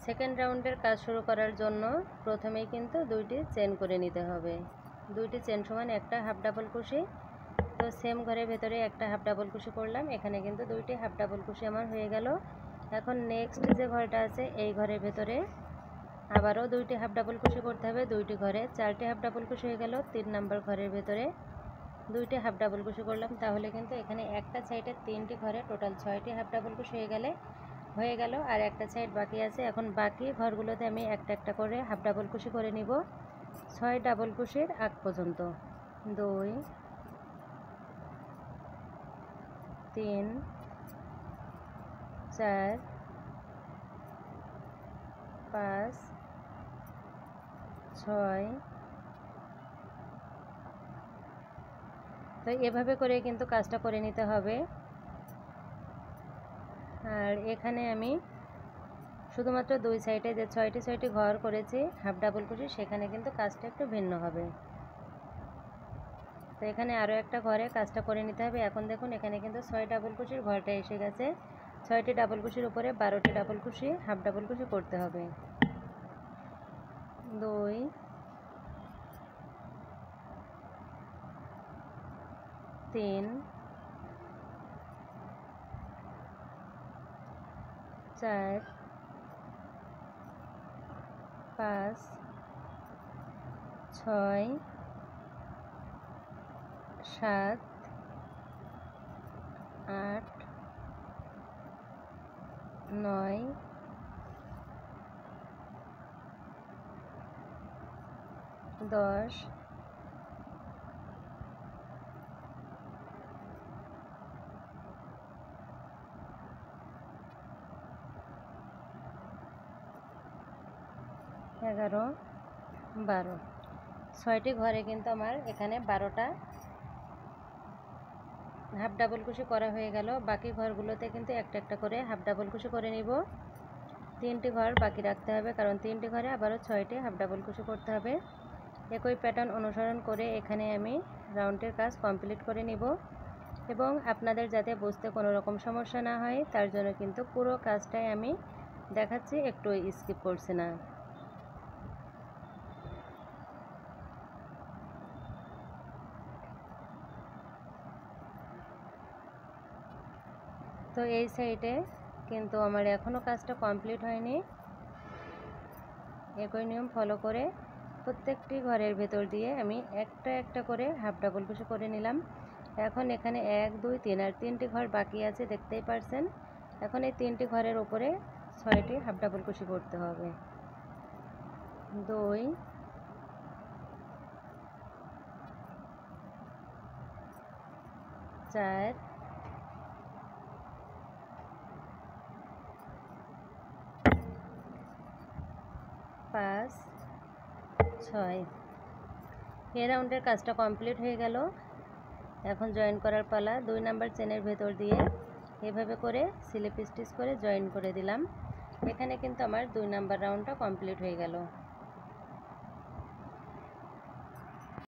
Second রাউন্ডের কাজ শুরু করার জন্য প্রথমেই কিন্তু দুইটি চেন করে নিতে হবে। দুইটি চেন সমান একটা হাফ ডাবল কুশি। তো সেম ঘরের ভেতরে একটা হাফ ডাবল কুশি করলাম, এখানে কিন্তু দুইটি হাফ ডাবল কুশি আমার হয়ে গেল। এখন নেক্সট যে ঘরটা আছে এই ঘরের ভেতরে আবারও দুইটি হাফ ডাবল কুশি করতে হবে। দুইটি ঘরে চারটি হাফ ডাবল কুশি হয়ে গেল। 3 নাম্বার ঘরের ভেতরে দুইটি হাফ ডাবল কুশি করলাম, তাহলে কিন্তু এখানে একটা সাইডে 3টি ঘরে টোটাল 6টি হাফ ডাবল কুশি হয়ে গেল। আর একটা সাইড বাকি আছে। এখন বাকি ঘরগুলোতে আমি একটা একটা করে হাফ ডাবল কুশি করে নিব 6 ডাবল কুশির আগ পর্যন্ত। 2 3 4 5 6। তো এভাবে করে কিন্তু কাজটা করে নিতে হবে। আর এখানে আমি শুধুমাত্র দুই সাইডে যে 6টি ঘর করেছি হাফ ডাবল কুশি, সেখানে কিন্তু কাজটা একটু ভিন্ন হবে। তো এখানে আরও একটা ঘরে কাজটা করে নিতে হবে। এখন দেখুন এখানে কিন্তু 6 ডাবল কুশির ঘরটা এসে গেছে। 6টি ডাবল কুশির উপরে 12টি ডাবল কুশি হাফ ডাবল কুশি করতে হবে। 2 3 4 5 6 7 8 9 10 11 12। 6টি ঘরে কিন্তু আমার এখানে 12টা হাফ ডাবল কুশি করা হয়ে গেল। বাকি ঘরগুলোতে কিন্তু একটা একটা করে হাফ ডাবল কুশি করে নিব। 3টি ঘর বাকি রাখতে হবে, কারণ 3টি ঘরে আবারও 6টি হাফ ডাবল কুশি করতে হবে। একই প্যাটার্ন অনুসরণ করে এখানে আমি রাউন্ডের কাজ কমপ্লিট করে নিব। এবং আপনাদের যাতে বুঝতে কোনো রকম সমস্যা না হয় তার জন্য কিন্তু পুরো কাজটাই আমি দেখাচ্ছি, একটু স্কিপ করছি না। তো এই সাইডে কিন্তু আমার এখনও কাজটা কমপ্লিট হয়নি। একই নিয়ম ফলো করে প্রত্যেকটি ঘরের ভেতর দিয়ে আমি একটা একটা করে হাফ ডাবল কুশি করে নিলাম। এখন এখানে 1 2 3 আর 3টি ঘর বাকি আছে, দেখতেই পারছেন। এখন এই 3টি ঘরের উপরে 6টি হাফ ডাবল কুশি করতে হবে। 2 4 5 6। এই রাউন্ডের কাজটা কমপ্লিট হয়ে গেল। এখন জয়েন করার পালা। 2 নাম্বার চেনের ভেতর দিয়ে এভাবে করে স্লিপ স্টিচ করে জয়েন করে দিলাম। এখানে কিন্তু আমার 2 নাম্বার রাউন্ডটা কমপ্লিট হয়ে গেল।